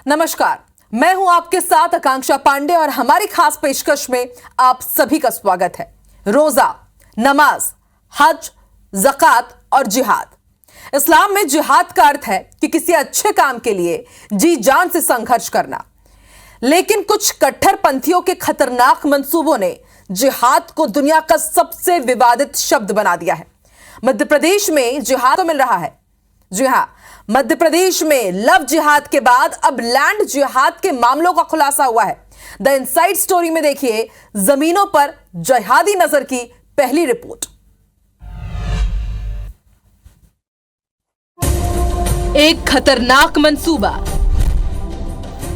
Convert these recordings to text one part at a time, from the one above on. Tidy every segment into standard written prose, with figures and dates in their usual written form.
नमस्कार, मैं हूं आपके साथ आकांक्षा पांडे और हमारी खास पेशकश में आप सभी का स्वागत है। रोजा, नमाज, हज, ज़कात और जिहाद। इस्लाम में जिहाद का अर्थ है कि किसी अच्छे काम के लिए जी जान से संघर्ष करना। लेकिन कुछ कट्टरपंथियों के खतरनाक मंसूबों ने जिहाद को दुनिया का सबसे विवादित शब्द बना दिया है। मध्य प्रदेश में जिहाद तो मिल रहा है। जी हां, मध्य प्रदेश में लव जिहाद के बाद अब लैंड जिहाद के मामलों का खुलासा हुआ है। द इनसाइड स्टोरी में देखिए जमीनों पर जिहादी नजर की पहली रिपोर्ट। एक खतरनाक मंसूबा,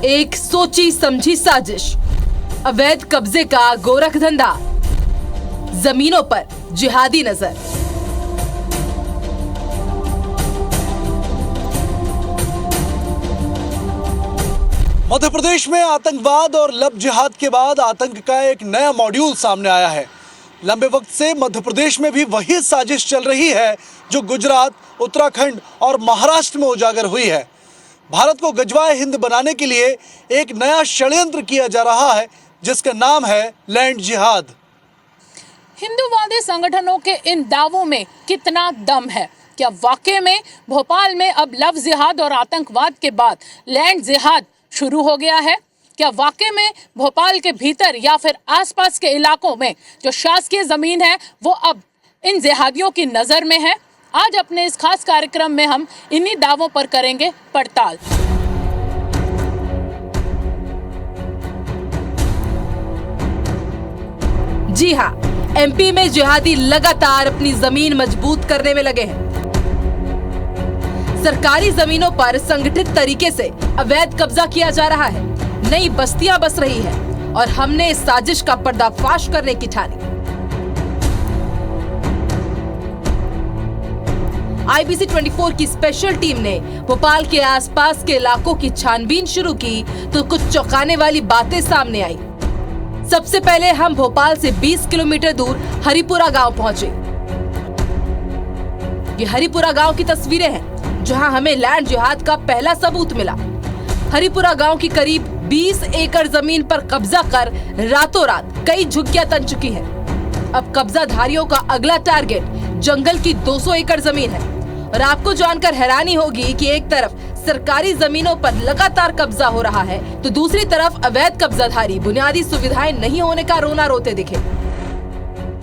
एक सोची समझी साजिश, अवैध कब्जे का गोरख धंधा, जमीनों पर जिहादी नजर। मध्य प्रदेश में आतंकवाद और लव जिहाद के बाद आतंक का एक नया मॉड्यूल सामने आया है। लंबे वक्त से मध्य प्रदेश में भी वही साजिश चल रही है जो गुजरात, उत्तराखंड और महाराष्ट्र में उजागर हुई है। भारत को गजवाए हिंद बनाने के लिए एक नया षड्यंत्र किया जा रहा है जिसका नाम है लैंड जिहाद। हिंदूवादी संगठनों के इन दावों में कितना दम है? क्या वाकई में भोपाल में अब लव जिहाद और आतंकवाद के बाद लैंड जिहाद शुरू हो गया है? क्या वाकई में भोपाल के भीतर या फिर आसपास के इलाकों में जो शासकीय जमीन है वो अब इन जिहादियों की नजर में है? आज अपने इस खास कार्यक्रम में हम इन्हीं दावों पर करेंगे पड़ताल। जी हां, एमपी में जिहादी लगातार अपनी जमीन मजबूत करने में लगे हैं। सरकारी जमीनों पर संगठित तरीके से अवैध कब्जा किया जा रहा है। नई बस्तियां बस रही है और हमने इस साजिश का पर्दाफाश करने की ठानी। आईबीसी 24 की स्पेशल टीम ने भोपाल के आसपास के इलाकों की छानबीन शुरू की तो कुछ चौंकाने वाली बातें सामने आई। सबसे पहले हम भोपाल से 20 किलोमीटर दूर हरिपुरा गांव पहुंचे। ये हरिपुरा गांव की तस्वीरें हैं जहां हमें लैंड जिहाद का पहला सबूत मिला। हरिपुरा गांव की करीब 20 एकड़ जमीन पर कब्जा कर रातों रात कई झुग्गियां तन चुकी है। अब कब्जाधारियों का अगला टारगेट जंगल की 200 एकड़ जमीन है। और आपको जानकर हैरानी होगी कि एक तरफ सरकारी जमीनों पर लगातार कब्जा हो रहा है तो दूसरी तरफ अवैध कब्जाधारी बुनियादी सुविधाएं नहीं होने का रोना रोते दिखे।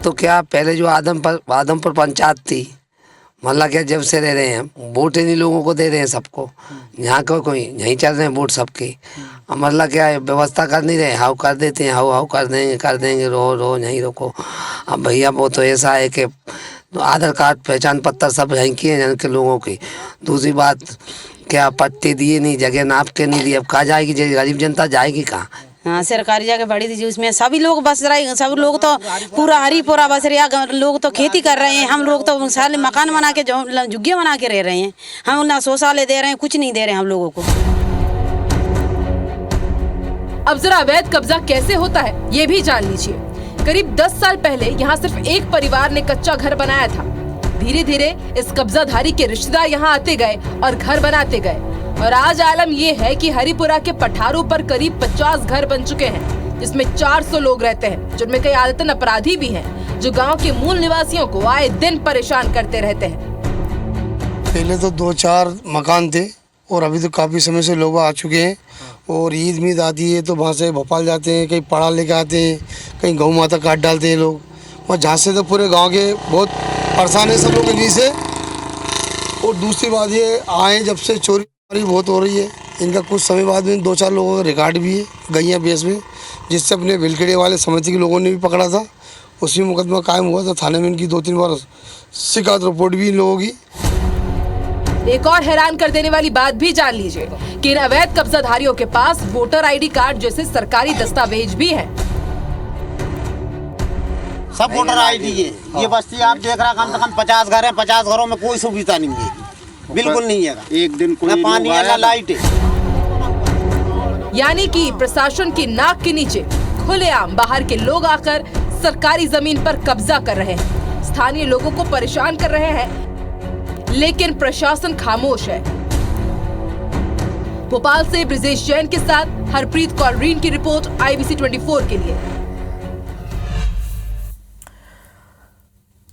तो क्या पहले जो आदमपुर पंचायत थी, मोहल्ला क्या जब से रह रहे हैं हम, वोट इन्हीं लोगों को दे रहे हैं सबको। यहाँ का कोई यहीं चल रहे हैं वोट सबके। मोहल्ला क्या है, व्यवस्था कर नहीं रहे, हाउ कर देते हैं, हाउ कर देंगे रो यहीं रोको। अब भैया वो तो ऐसा है कि आधार कार्ड, पहचान पत्र सब यहीं किए हैं के लोगों की। दूसरी बात क्या, पट्टे दिए नहीं, जगह नाप के नहीं दी। अब कहाँ जाएगी, गरीब जनता जाएगी कहाँ? हाँ, सरकारी जगह बड़ी थी उसमें सभी लोग बस रहे। सब लोग तो पूरा हरिपुरा बस रहे। लोग तो खेती कर रहे हैं, हम लोग तो साले मकान बना के झुग्गियाँ बना के रह रहे हैं। हम ना शौचालय दे रहे हैं, कुछ नहीं दे रहे हैं हम लोगों को। अब जरा अवैध कब्जा कैसे होता है ये भी जान लीजिए। करीब 10 साल पहले यहाँ सिर्फ एक परिवार ने कच्चा घर बनाया था। धीरे धीरे इस कब्जाधारी के रिश्तेदार यहाँ आते गए और घर बनाते गए और आज आलम ये है कि हरिपुरा के पठारों पर करीब 50 घर बन चुके हैं जिसमें 400 लोग रहते हैं, जिनमें कई आदतन अपराधी भी हैं जो गांव के मूल निवासियों को आए दिन परेशान करते रहते हैं। पहले तो 2-4 मकान थे और अभी तो काफी समय से लोग आ चुके हैं। और ईद मीद आती है तो वहाँ से भोपाल जाते हैं, कहीं पढ़ा लेके आते हैं, कहीं गौ माता काट डालते हैं लोग। और जहाँ से तो पूरे गाँव के बहुत परेशान है सब लोग इन्हीं से। और दूसरी बात ये आए जब से चोरी बहुत हो रही है। इनका कुछ समय बाद में 2-4 लोगों का रिकॉर्ड भी है गैया बेस में, जिससे अपने बिलखेड़े वाले समिति के लोगों ने भी पकड़ा था। उसी मुकदमा कायम हुआ था थाने में। इनकी 2-3 बार शिकायत रिपोर्ट भी इन लोगों की। एक और हैरान कर देने वाली बात भी जान लीजिए कि इन अवैध कब्जाधारियों के पास वोटर आईडी कार्ड जैसे सरकारी दस्तावेज भी हैं। सब वोटर आईडी है। ये बस्ती आप देख रहा कम से कम 50 घर है। 50 घरों में कोई सुविधा नहीं है, बिल्कुल नहीं है। एक दिन कोई ना पानी है ना लाइट है। यानी कि प्रशासन की नाक के नीचे खुलेआम बाहर के लोग आकर सरकारी जमीन पर कब्जा कर रहे हैं, स्थानीय लोगों को परेशान कर रहे हैं, लेकिन प्रशासन खामोश है। भोपाल से ब्रिजेश जैन के साथ हरप्रीत कौर रीन की रिपोर्ट IBC 24 के लिए।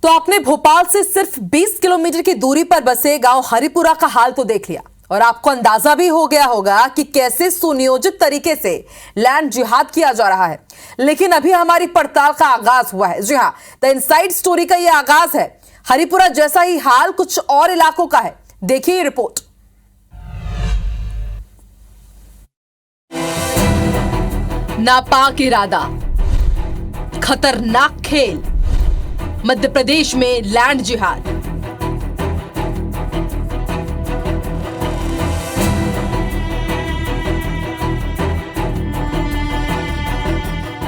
तो आपने भोपाल से सिर्फ 20 किलोमीटर की दूरी पर बसे गांव हरिपुरा का हाल तो देख लिया और आपको अंदाजा भी हो गया होगा कि कैसे सुनियोजित तरीके से लैंड जिहाद किया जा रहा है। लेकिन अभी हमारी पड़ताल का आगाज हुआ है। जी हां, द इनसाइड स्टोरी का यह आगाज है। हरिपुरा जैसा ही हाल कुछ और इलाकों का है। देखिए रिपोर्ट। नापाक इरादा, खतरनाक खेल, मध्य प्रदेश में लैंड जिहाद।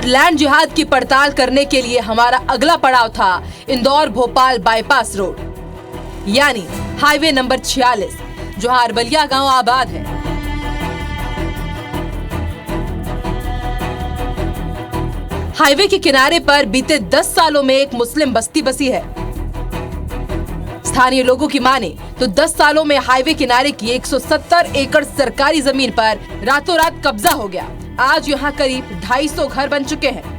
लैंड जिहाद की पड़ताल करने के लिए हमारा अगला पड़ाव था इंदौर भोपाल बाईपास रोड, यानी हाईवे नंबर 46, जहां अरबलिया गांव आबाद है। हाईवे के किनारे पर बीते 10 सालों में एक मुस्लिम बस्ती बसी है। स्थानीय लोगों की माने तो 10 सालों में हाईवे किनारे की 170 एकड़ सरकारी जमीन पर रातों रात कब्जा हो गया। आज यहाँ करीब 250 घर बन चुके हैं।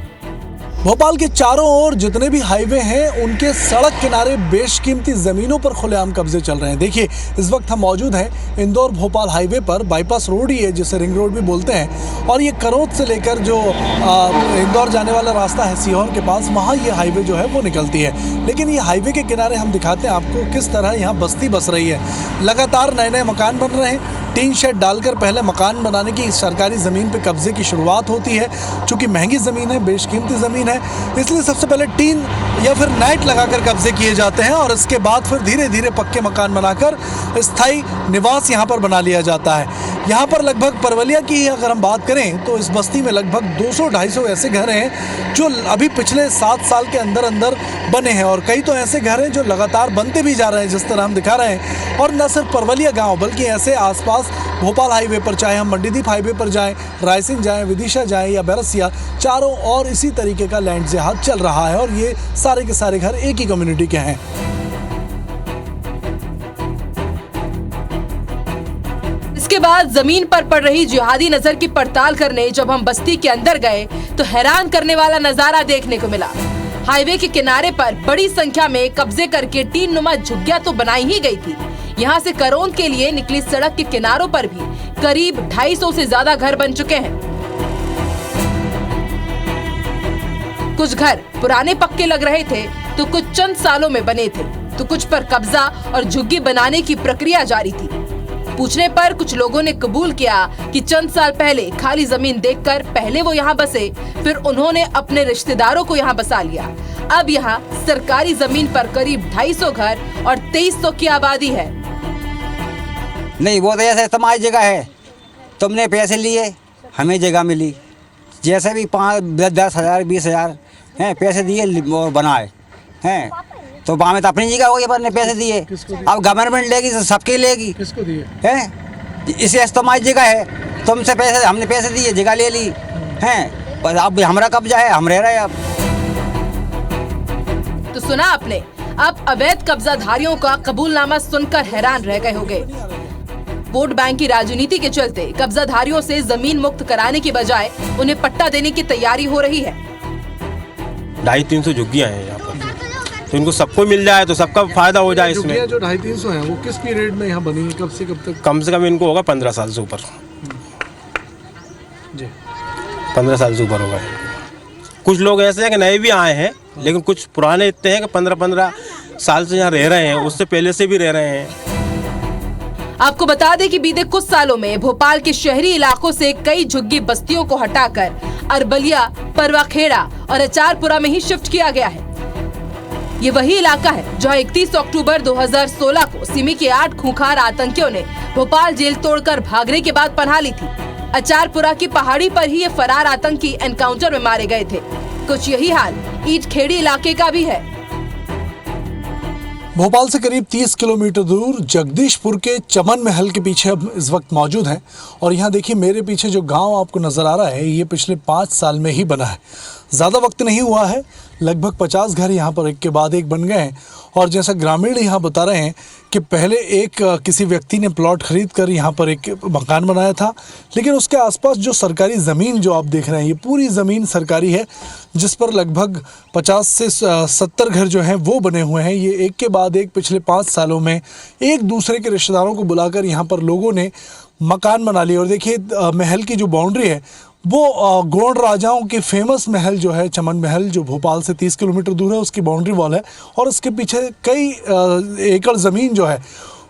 भोपाल के चारों ओर जितने भी हाईवे हैं उनके सड़क किनारे बेशकीमती जमीनों पर खुलेआम कब्जे चल रहे हैं। देखिए, इस वक्त हम मौजूद हैं इंदौर भोपाल हाईवे पर। बाईपास रोड ही है जिसे रिंग रोड भी बोलते हैं, और ये करोत से लेकर जो इंदौर जाने वाला रास्ता है सीहोर के पास, वहाँ ये हाईवे जो है वो निकलती है। लेकिन ये हाईवे के किनारे हम दिखाते हैं आपको किस तरह यहाँ बस्ती बस रही है। लगातार नए नए मकान बन रहे हैं। टीन शेड डालकर पहले मकान बनाने की सरकारी ज़मीन पे कब्जे की शुरुआत होती है। चूँकि महंगी ज़मीन है, बेशकीमती ज़मीन है, इसलिए सबसे पहले टीन या फिर नेट लगाकर कब्जे किए जाते हैं और इसके बाद फिर धीरे धीरे पक्के मकान बनाकर स्थायी निवास यहाँ पर बना लिया जाता है। यहाँ पर लगभग परवलिया की अगर हम बात करें तो इस बस्ती में लगभग 200-250 ऐसे घर हैं जो अभी पिछले 7 साल के अंदर अंदर बने हैं, और कई तो ऐसे घर हैं जो लगातार बनते भी जा रहे हैं जिस तरह हम दिखा रहे हैं। और न सिर्फ परवलिया गाँव बल्कि ऐसे आसपास भोपाल हाईवे पर, चाहे हम मंडीदीप हाईवे पर जाएं, रायसिंह जाएं, विदिशा जाएं या बैरसिया, चारों और इसी तरीके का लैंड जिहाद चल रहा है और ये सारे के सारे घर एक ही कम्युनिटी के हैं। इसके बाद जमीन पर पड़ रही जिहादी नजर की पड़ताल करने जब हम बस्ती के अंदर गए तो हैरान करने वाला नजारा देखने को मिला। हाईवे के किनारे पर बड़ी संख्या में कब्जे करके टीन नुमा झुग्गियां तो बनाई ही गई थी। यहाँ से करोंद के लिए निकली सड़क के किनारों पर भी करीब 250 से ज्यादा घर बन चुके हैं। कुछ घर पुराने पक्के लग रहे थे तो कुछ चंद सालों में बने थे, तो कुछ पर कब्जा और झुग्गी बनाने की प्रक्रिया जारी थी। पूछने पर कुछ लोगों ने कबूल किया कि चंद साल पहले खाली जमीन देखकर पहले वो यहाँ बसे, फिर उन्होंने अपने रिश्तेदारों को यहाँ बसा लिया। अब यहाँ सरकारी जमीन पर करीब 250 घर और 2300 की आबादी है। नहीं, वो तो ऐसे समाज जगह है, तुमने पैसे लिए हमें जगह मिली, जैसे भी 5-10,000 20,000 हैं पैसे दिए और बनाए हैं, तो वहाँ में तो अपनी जगह होगी, पर ने पैसे दिए। अब गवर्नमेंट लेगी तो सबके लेगी। किसको दिए हैं? इसे इस्तेमाल जगह है, तुमसे पैसे, हमने पैसे दिए, जगह ले ली हैं, पर अब हमारा कब्जा है, हम रह रहे हैं। अब तो सुना आपने, अब अवैध कब्जाधारियों का कबूलनामा सुनकर हैरान रह गए होंगे। वोट बैंक की राजनीति के चलते कब्जाधारियों से जमीन मुक्त कराने की बजाय उन्हें पट्टा देने की तैयारी हो रही है। 250-300 झुग्गियां हैं यहाँ पर, तो इनको सबको मिल जाए तो सबका फायदा हो जाए। इसमें जो 250-300 हैं वो किस पीरियड में यहाँ बनी है, कब से कब तक? कम से कम इनको होगा 15 साल से ऊपर जी, 15 साल से ऊपर होगा। कुछ लोग ऐसे हैं कि नए भी आए हैं, लेकिन कुछ पुराने इतने हैं कि 15-15 साल से यहाँ रह रहे हैं, उससे पहले से भी रह रहे हैं। आपको बता दें कि बीते कुछ सालों में भोपाल के शहरी इलाकों से कई झुग्गी बस्तियों को हटाकर अरबलिया, परवाखेड़ा और अचारपुरा में ही शिफ्ट किया गया है। ये वही इलाका है जहां 31 अक्टूबर 2016 को सिमी के 8 खूंखार आतंकियों ने भोपाल जेल तोड़कर भागने के बाद पनाह ली थी। अचारपुरा की पहाड़ी पर ही ये फरार आतंकी एनकाउंटर में मारे गए थे। कुछ यही हाल ईटखेड़ी इलाके का भी है। भोपाल से करीब 30 किलोमीटर दूर जगदीशपुर के चमन महल के पीछे अब इस वक्त मौजूद हैं, और यहाँ देखिए मेरे पीछे जो गांव आपको नजर आ रहा है ये पिछले 5 साल में ही बना है। ज़्यादा वक्त नहीं हुआ है, लगभग 50 घर यहाँ पर एक के बाद एक बन गए हैं। और जैसा ग्रामीण यहाँ बता रहे हैं कि पहले एक किसी व्यक्ति ने प्लॉट खरीद कर यहाँ पर एक मकान बनाया था, लेकिन उसके आसपास जो सरकारी ज़मीन जो आप देख रहे हैं, ये पूरी ज़मीन सरकारी है, जिस पर लगभग 50 से 70 घर जो हैं वो बने हुए हैं। ये एक के बाद एक पिछले 5 सालों में एक दूसरे के रिश्तेदारों को बुलाकर यहाँ पर लोगों ने मकान बना लिए। और देखिए महल की जो बाउंड्री है वो गोंड राजाओं के फेमस महल जो है चमन महल, जो भोपाल से 30 किलोमीटर दूर है, उसकी बाउंड्री वॉल है। और उसके पीछे कई एकड़ ज़मीन जो है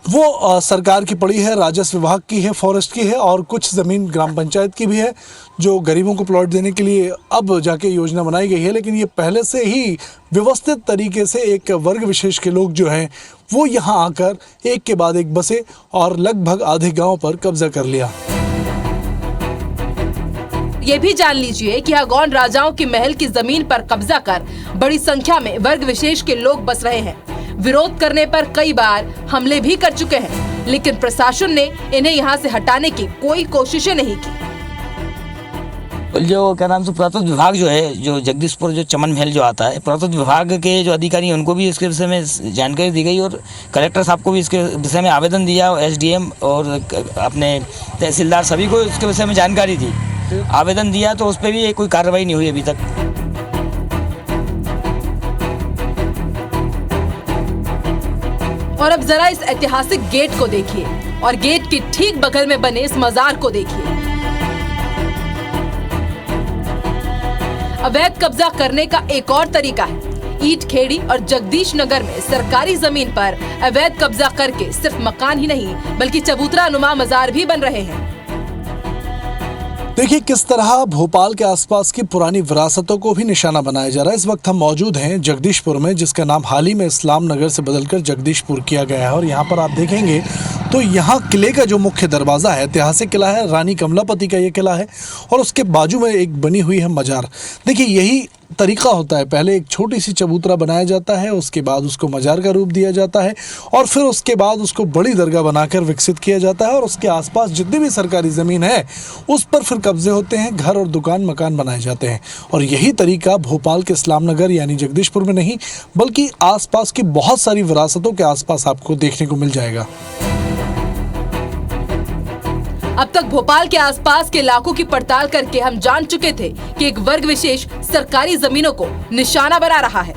वो सरकार की पड़ी है, राजस्व विभाग की है, फॉरेस्ट की है, और कुछ ज़मीन ग्राम पंचायत की भी है, जो गरीबों को प्लॉट देने के लिए अब जाके योजना बनाई गई है। लेकिन ये पहले से ही व्यवस्थित तरीके से एक वर्ग विशेष के लोग जो हैं वो यहाँ आकर एक के बाद एक बसे और लगभग आधे गाँव पर कब्जा कर लिया। ये भी जान लीजिए कि गौंड राजाओं के महल की जमीन पर कब्जा कर बड़ी संख्या में वर्ग विशेष के लोग बस रहे हैं। विरोध करने पर कई बार हमले भी कर चुके हैं, लेकिन प्रशासन ने इन्हें यहाँ से हटाने की कोई कोशिशें नहीं की। जो क्या नाम से पुरातत्व विभाग जो है, जो जगदीशपुर जो चमन महल जो आता है, पुरातत्व विभाग के जो अधिकारी हैं उनको भी इसके विषय में जानकारी दी गई और कलेक्टर साहब को भी इसके विषय में आवेदन दिया, SDM और अपने तहसीलदार सभी को इसके विषय में जानकारी दी, आवेदन दिया, तो उस पर भी कोई कार्रवाई नहीं हुई अभी तक। और अब जरा इस ऐतिहासिक गेट को देखिए और गेट के ठीक बगल में बने इस मजार को देखिए। अवैध कब्जा करने का एक और तरीका है। ईट खेड़ी और जगदीश नगर में सरकारी जमीन पर अवैध कब्जा करके सिर्फ मकान ही नहीं बल्कि चबूतरा नुमा मजार भी बन रहे हैं। देखिए किस तरह भोपाल के आसपास की पुरानी विरासतों को भी निशाना बनाया जा रहा है। इस वक्त हम मौजूद हैं जगदीशपुर में, जिसका नाम हाल ही में इस्लाम नगर से बदलकर जगदीशपुर किया गया है। और यहाँ पर आप देखेंगे तो यहाँ किले का जो मुख्य दरवाज़ा है, ऐतिहासिक किला है, रानी कमलापति का ये किला है, और उसके बाजू में एक बनी हुई है मजार। देखिए यही तरीका होता है, पहले एक छोटी सी चबूतरा बनाया जाता है, उसके बाद उसको मजार का रूप दिया जाता है, और फिर उसके बाद उसको बड़ी दरगाह बनाकर विकसित किया जाता है, और उसके आसपास जितनी भी सरकारी ज़मीन है उस पर फिर कब्जे होते हैं, घर और दुकान मकान बनाए जाते हैं। और यही तरीका भोपाल के इस्लाम नगर यानी जगदीशपुर में नहीं बल्कि आसपास की बहुत सारी विरासतों के आसपास आपको देखने को मिल जाएगा। अब तक भोपाल के आसपास के इलाकों की पड़ताल करके हम जान चुके थे कि एक वर्ग विशेष सरकारी जमीनों को निशाना बना रहा है।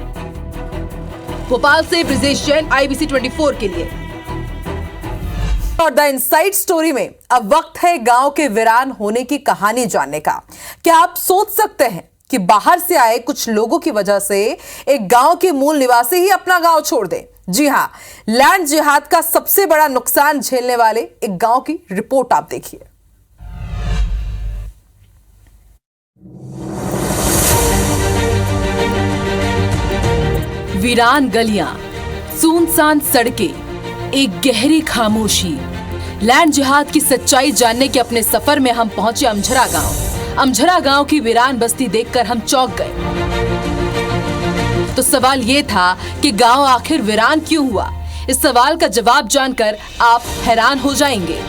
भोपाल से ब्रिजेश जैन, IBC 24 के लिए। और द इनसाइड स्टोरी में अब वक्त है गांव के वीरान होने की कहानी जानने का। क्या आप सोच सकते हैं कि बाहर से आए कुछ लोगों की वजह से एक गांव के मूल निवासी ही अपना गांव छोड़ दें? जी हां, लैंड जिहाद का सबसे बड़ा नुकसान झेलने वाले एक गांव की रिपोर्ट आप देखिए। वीरान गलियां, सुनसान सड़कें, एक गहरी खामोशी। लैंड जिहाद की सच्चाई जानने के अपने सफर में हम पहुंचे अमझरा गांव। अमझरा गांव की वीरान बस्ती देखकर हम चौंक गए। तो सवाल ये था कि गांव आखिर वीरान क्यों हुआ? इस सवाल का जवाब जानकर आप हैरान हो जाएंगे।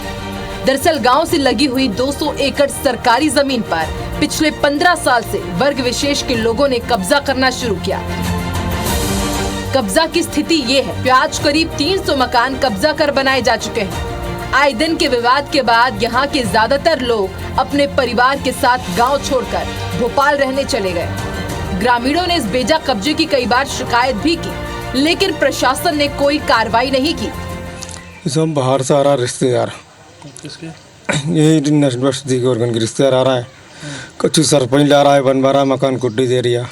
दरअसल गांव से लगी हुई 200 एकड़ सरकारी जमीन पर पिछले 15 साल से वर्ग विशेष के लोगों ने कब्जा करना शुरू किया। कब्जा की स्थिति ये है कि आज करीब 300 मकान कब्जा कर बनाए जा चुके हैं। आए दिन के विवाद के बाद यहाँ के ज्यादातर लोग अपने परिवार के साथ गाँव छोड़कर भोपाल रहने चले गए। ग्रामीणों ने इस बेजा कब्जे की कई बार शिकायत भी की, लेकिन प्रशासन ने कोई कार्रवाई नहीं की। सब बाहर से आ रहा रिश्तेदार, यही बस्ती के ऑर्गन के रिश्तेदार आ रहा है, कुछ सरपंच ला रहा है, बनवा रहा है मकान, कुट्टी दे रही है।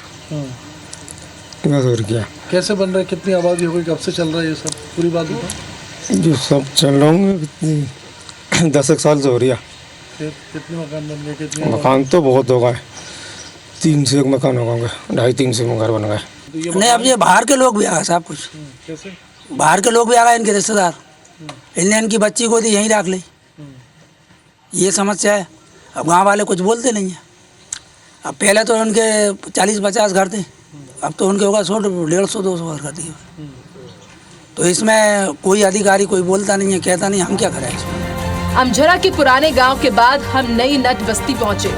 बस और क्या। कैसे बन रहा है, कितनी आबादी हो गई, कब से चल रहा है ये सब, पूरी बात बताओ। जो सब चल रहा हूँ 10 साल से हो रही है। कितने मकान बन गए? कितने मकान तो बहुत हो गए, 300 एक मकान हो गए, 250-300 घर बन गए। नहीं, अब ये बाहर के लोग भी आ गए सब कुछ। कैसे? बाहर के लोग भी आ गए, इनके रिश्तेदार, इनने इनकी बच्ची को दी, यहीं रख ली। ये समस्या है। अब गांव वाले कुछ बोलते नहीं है। अब पहले तो उनके 40-50 घर थे, अब तो उनके होगा 100-150-200 घर कर दिए। तो इसमें कोई अधिकारी कोई बोलता नहीं है, कहता नहीं, हम क्या करें इसमें। अमझरा के पुराने गांव के बाद हम नई नट बस्ती पहुंचे।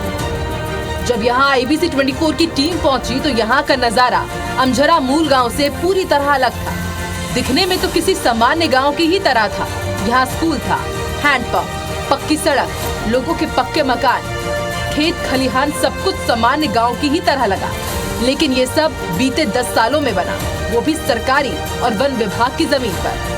जब यहाँ IBC 24 की टीम पहुंची तो यहाँ का नजारा अमझरा मूल गांव से पूरी तरह अलग था। दिखने में तो किसी सामान्य गांव की ही तरह था। यहाँ स्कूल था, हैंडपंप, पक्की सड़क, लोगों के पक्के मकान, खेत खलिहान, सब कुछ सामान्य गांव की ही तरह लगा। लेकिन ये सब बीते 10 सालों में बना, वो भी सरकारी और वन विभाग की जमीन पर।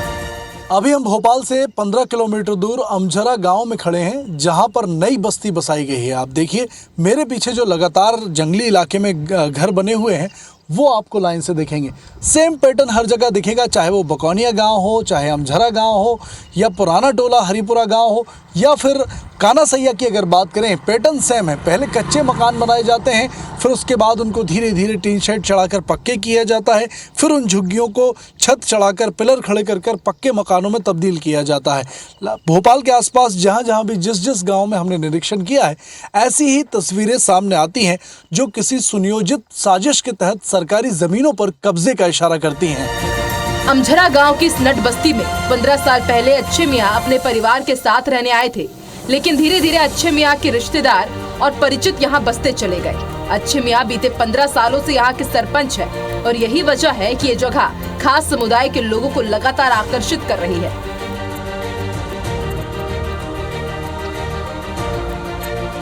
अभी हम भोपाल से 15 किलोमीटर दूर अमझरा गांव में खड़े हैं, जहां पर नई बस्ती बसाई गई है। आप देखिए मेरे पीछे जो लगातार जंगली इलाके में घर बने हुए हैं वो आपको लाइन से दिखेंगे। सेम पैटर्न हर जगह दिखेगा, चाहे वो बकौनिया गांव हो, चाहे अमझरा गांव हो, या पुराना टोला हरिपुरा गांव हो, या फिर काना सैया की अगर बात करें, पैटर्न सेम है। पहले कच्चे मकान बनाए जाते हैं, फिर उसके बाद उनको धीरे धीरे टीन शेड चढ़ाकर पक्के किया जाता है, फिर उन झुग्गियों को छत चढ़ाकर पिलर खड़े कर पक्के मकानों में तब्दील किया जाता है। भोपाल के आसपास जहाँ जहाँ भी जिस गाँव में हमने निरीक्षण किया है, ऐसी ही तस्वीरें सामने आती हैं जो किसी सुनियोजित साजिश के तहत सरकारी जमीनों पर कब्जे का इशारा करती हैं। अमझरा गांव की इस नट बस्ती में 15 साल पहले अच्छे मियां अपने परिवार के साथ रहने आए थे, लेकिन धीरे धीरे अच्छे मियां के रिश्तेदार और परिचित यहां बसते चले गए। अच्छे मियां बीते 15 सालों से यहां के सरपंच है और यही वजह है कि ये जगह खास समुदाय के लोगों को लगातार आकर्षित कर रही है।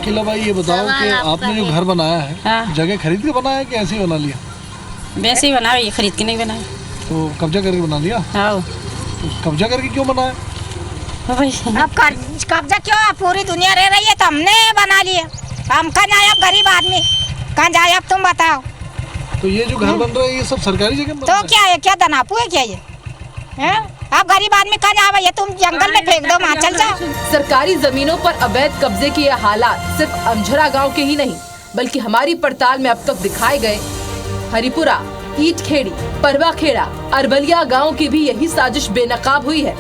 किला भाई, ये बताओ कि आपने जो घर बनाया है, हाँ। जगह खरीद के बनाया है कि ऐसे ही बना लिया? वैसे ही बनाया, ये खरीद के नहीं बनाया। तो कब्जा करके बना लिया? हाँ। तो कब्जा करके क्यों बनाया? अब कब्जा क्यों? पूरी दुनिया रह रही है तो हमने बना लिया। हम कहाँ जाए, अब गरीब आदमी कहाँ जाए, अब तुम बताओ। तो ये जो घर बन रहा है ये सब सरकारी जगह बन रहा तो क्या है, क्या दनापू है क्या ये? अब गरीब आदमी कहाँ जाए, ये तुम जंगल में फेंक दो, वहाँ चल जाओ। सरकारी जमीनों पर अवैध कब्जे के ये हालात सिर्फ अमझरा गांव के ही नहीं, बल्कि हमारी पड़ताल में अब तक दिखाए गए हरिपुरा, ईटखेड़ी, परवाखेड़ा, अरबलिया गांव की भी यही साजिश बेनकाब हुई है।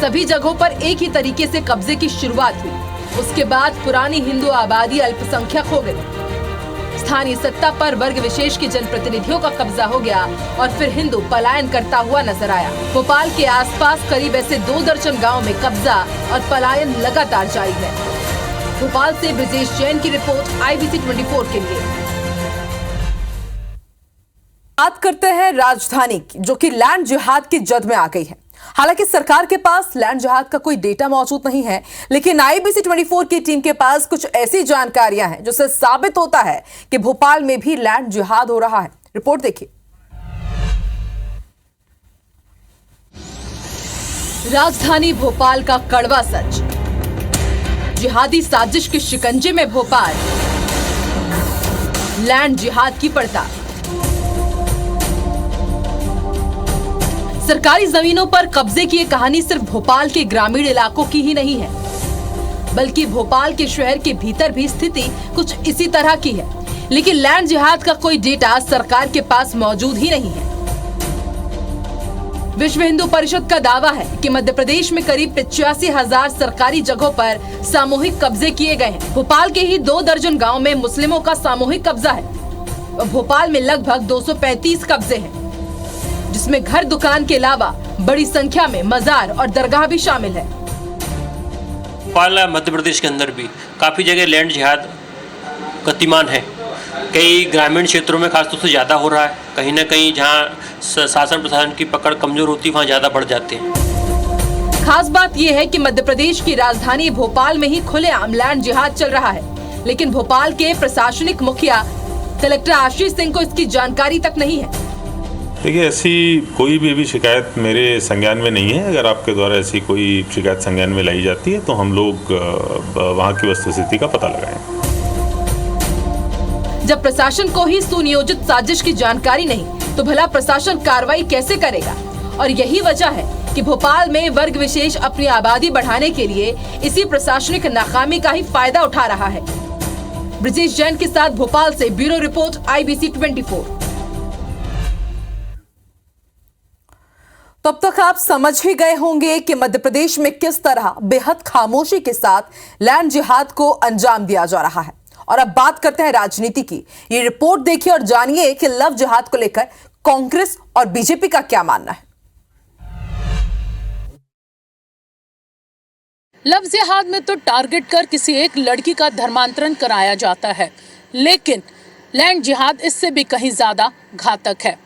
सभी जगहों पर एक ही तरीके से कब्जे की शुरुआत हुई, उसके बाद पुरानी हिंदू आबादी अल्पसंख्यक हो गई। स्थानीय सत्ता पर वर्ग विशेष के जनप्रतिनिधियों का कब्जा हो गया और फिर हिंदू पलायन करता हुआ नजर आया। भोपाल के आसपास करीब ऐसे 2 दर्जन गाँव में कब्जा और पलायन लगातार जारी है। भोपाल से ब्रजेश जैन की रिपोर्ट IBC 24 के लिए। बात करते हैं राजधानी की, जो कि लैंड जिहाद की जद में आ गई है। हालांकि सरकार के पास लैंड जिहाद का कोई डेटा मौजूद नहीं है, लेकिन IBC 24 की टीम के पास कुछ ऐसी जानकारियां हैं जिससे साबित होता है कि भोपाल में भी लैंड जिहाद हो रहा है। रिपोर्ट देखिए। राजधानी भोपाल का कड़वा सच, जिहादी साजिश के शिकंजे में भोपाल, लैंड जिहाद की पड़ताल। सरकारी जमीनों पर कब्जे की ये कहानी सिर्फ भोपाल के ग्रामीण इलाकों की ही नहीं है, बल्कि भोपाल के शहर के भीतर भी स्थिति कुछ इसी तरह की है। लेकिन लैंड जिहाद का कोई डेटा सरकार के पास मौजूद ही नहीं है। विश्व हिंदू परिषद का दावा है कि मध्य प्रदेश में करीब 85,000 सरकारी जगहों पर सामूहिक कब्जे किए गए हैं। भोपाल के ही 2 दर्जन गाँव में मुस्लिमों का सामूहिक कब्जा है। भोपाल में लगभग 235 कब्जे हैं, जिसमें घर दुकान के अलावा बड़ी संख्या में मजार और दरगाह भी शामिल है। भोपाल मध्य प्रदेश के अंदर भी काफ़ी जगह लैंड जिहाद गतिमान है। कई ग्रामीण क्षेत्रों में खासतौर से ज़्यादा हो रहा है। कहीं ना कहीं जहां शासन प्रशासन की पकड़ कमजोर होती है वहाँ ज़्यादा बढ़ जाते हैं। खास बात यह है कि मध्य प्रदेश की राजधानी भोपाल में ही खुलेआम लैंड जिहाद चल रहा है, लेकिन भोपाल के प्रशासनिक मुखिया कलेक्टर आशीष सिंह को इसकी जानकारी तक नहीं है। देखिए, ऐसी कोई भी अभी शिकायत मेरे संज्ञान में नहीं है। अगर आपके द्वारा ऐसी कोई शिकायत संज्ञान में लाई जाती है तो हम लोग वहाँ की वस्तुस्थिति का पता लगाएं। जब प्रशासन को ही सुनियोजित साजिश की जानकारी नहीं तो भला प्रशासन कार्रवाई कैसे करेगा? और यही वजह है कि भोपाल में वर्ग विशेष अपनी आबादी बढ़ाने के लिए इसी प्रशासनिक नाकामी का ही फायदा उठा रहा है। ब्रजेश जैन के साथ भोपाल से ब्यूरो रिपोर्ट IBC 24। तब तक आप समझ ही गए होंगे कि मध्य प्रदेश में किस तरह बेहद खामोशी के साथ लैंड जिहाद को अंजाम दिया जा रहा है। और अब बात करते हैं राजनीति की। ये रिपोर्ट देखिए और जानिए कि लव जिहाद को लेकर कांग्रेस और बीजेपी का क्या मानना है। लव जिहाद में तो टारगेट कर किसी एक लड़की का धर्मांतरण कराया जाता है, लेकिन लैंड जिहाद इससे भी कहीं ज्यादा घातक है।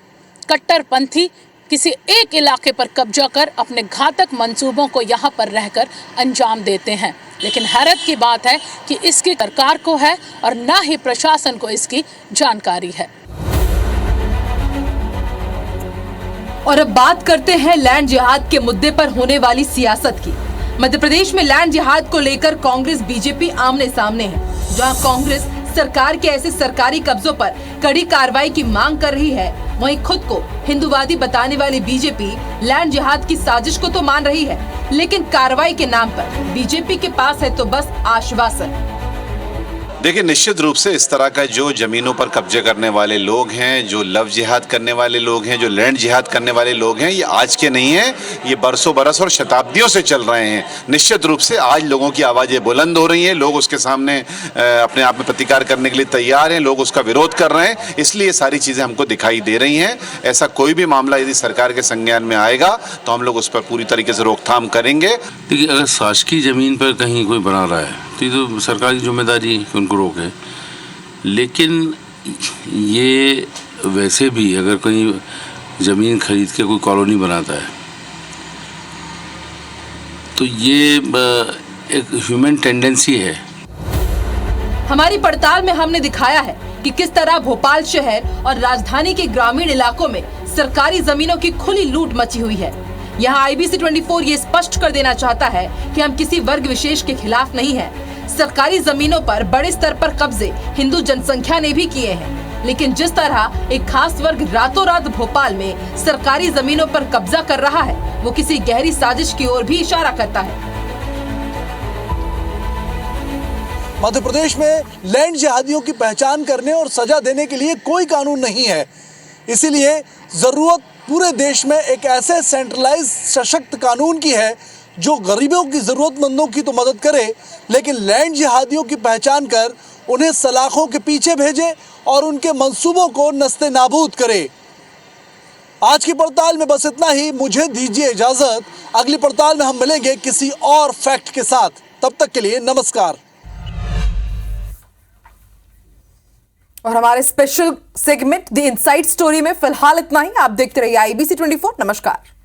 कट्टरपंथी किसी एक इलाके पर कब्जा कर अपने घातक मंसूबों को यहाँ पर रहकर अंजाम देते हैं, लेकिन हैरत की बात है कि इसकी सरकार को है और ना ही प्रशासन को इसकी जानकारी है। और अब बात करते हैं लैंड जिहाद के मुद्दे पर होने वाली सियासत की। मध्य प्रदेश में लैंड जिहाद को लेकर कांग्रेस बीजेपी आमने सामने है। जहां कांग्रेस सरकार के ऐसे सरकारी कब्जों पर कड़ी कार्रवाई की मांग कर रही है, वहीं खुद को हिंदूवादी बताने वाली बीजेपी लैंड जिहाद की साजिश को तो मान रही है, लेकिन कार्रवाई के नाम पर बीजेपी के पास है तो बस आश्वासन। देखिए, निश्चित रूप से इस तरह का जो जमीनों पर कब्जे करने वाले लोग हैं, जो लव जिहाद करने वाले लोग हैं, जो लैंड जिहाद करने वाले लोग हैं, ये आज के नहीं हैं, ये बरसों बरस और शताब्दियों से चल रहे हैं। निश्चित रूप से आज लोगों की आवाज़ें बुलंद हो रही हैं, लोग उसके सामने अपने आप में प्रतिकार करने के लिए तैयार हैं, लोग उसका विरोध कर रहे हैं, इसलिए सारी चीज़ें हमको दिखाई दे रही हैं। ऐसा कोई भी मामला यदि सरकार के संज्ञान में आएगा तो हम लोग उस पर पूरी तरीके से रोकथाम करेंगे। देखिए, अगर शासकीय ज़मीन पर कहीं कोई बना रहा है तो ये तो सरकार की जिम्मेदारी है कि उनको रोके, लेकिन ये वैसे भी अगर कहीं ज़मीन खरीद के कोई कॉलोनी बनाता है तो ये एक ह्यूमन टेंडेंसी है। हमारी पड़ताल में हमने दिखाया है कि किस तरह भोपाल शहर और राजधानी के ग्रामीण इलाकों में सरकारी जमीनों की खुली लूट मची हुई है। यहाँ IBC 24 ये स्पष्ट कर देना चाहता है कि हम किसी वर्ग विशेष के खिलाफ नहीं हैं। सरकारी जमीनों पर बड़े स्तर पर कब्जे हिंदू जनसंख्या ने भी किए हैं, लेकिन जिस तरह एक खास वर्ग रातों रात भोपाल में सरकारी जमीनों पर कब्जा कर रहा है, वो किसी गहरी साजिश की ओर भी इशारा करता है। मध्य प्रदेश में लैंड जिहादियों की पहचान करने और सजा देने के लिए कोई कानून नहीं है, इसीलिए जरूरत पूरे देश में एक ऐसे सेंट्रलाइज सशक्त कानून की है जो गरीबों की जरूरतमंदों की तो मदद करे, लेकिन लैंड जिहादियों की पहचान कर उन्हें सलाखों के पीछे भेजे और उनके मंसूबों को नस्ते नाबूद करे। आज की पड़ताल में बस इतना ही। मुझे दीजिए इजाजत, अगली पड़ताल में हम मिलेंगे किसी और फैक्ट के साथ। तब तक के लिए नमस्कार। और हमारे special segment the inside story में फिलहाल इतना ही। आप देखते रहिए IBC 24। नमस्कार।